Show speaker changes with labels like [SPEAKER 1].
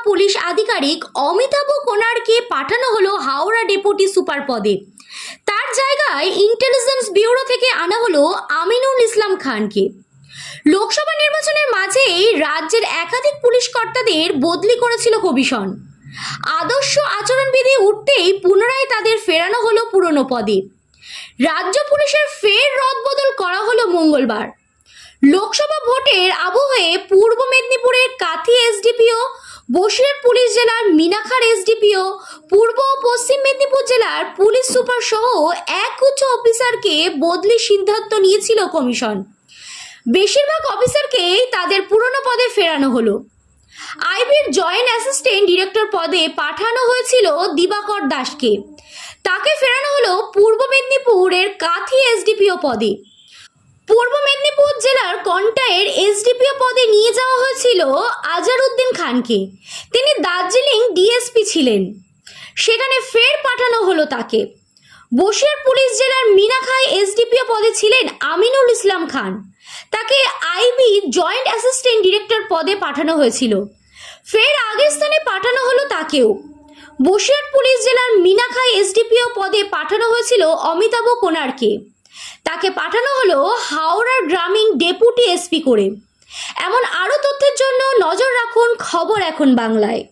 [SPEAKER 1] Police আধিকারিক অমিতাভ কোনারকে পাঠানো হলো হাওড়া ডেপুটি সুপার পদে। তার জায়গায় ইন্টেলিজেন্স ব্যুরো থেকে আনা হলো আমিনুল ইসলাম খানকে। লোকসভা নির্বাচনের মাঝেই রাজ্যের একাধিক পুলিশ কর্তাদের বদলি করেছিল কমিশন। আদর্শ আচরণবিধি উঠতেই পুনরায় তাদের ফেরানো হলো পুরনো পদে। রাজ্য পুলিশের ফের রদবদল করা হলো মঙ্গলবার। লোকসভা ভোটের আবহে পূর্ব মেদিনীপুরের কাথি এসডিপিও, বসিরহাট পুলিশ জেলার মিনাখার এসডিপিও, পূর্ব ও পশ্চিম মেদিনীপুর জেলার পুলিশ সুপার সহ এক উচ্চ অফিসারকে বদলির সিদ্ধান্ত নিয়েছিল কমিশন। বেশিরভাগ অফিসারকেই তাদের পুরনো পদে ফেরানো হলো। আইবির জয়েন্ট অ্যাসিস্ট্যান্ট ডিরেক্টর পদে পাঠানো হয়েছিল দিবাকর দাসকে। তাকে ফেরানো হলো পূর্ব মেদিনীপুরের কাথি এসডিপিও পদে। পূর্ব মেদিনীপুর জেলার কন্টায়ের এসডিপিও পদে নিয়ে যাওয়া হয়েছিল আজারউদ্দিন খানকে। তিনি দার্জিলিং ডিএসপি ছিলেন, সেখানে ফের পাঠানো হলো তাকে। বসিরহাট পুলিশ জেলার মিনাখায় এসডিপিও পদে ছিলেন আমিনুল ইসলাম খান। তাকে আইবি জয়েন্ট অ্যাসিস্ট্যান্ট ডিরেক্টর পদে পাঠানো হয়েছিল, ফের আগের স্থানে পাঠানো হলো তাকেও। বসিরহাট পুলিশ জেলার মিনাখায় এসডিপিও পদে পাঠানো হয়েছিল অমিতাভ কোনারকে। তাকে পাঠানো হলো হাওড়ার গ্রামীণ ডেপুটি এসপি করে। এমন আরও তথ্যের জন্য নজর রাখুন খবর এখন বাংলায়।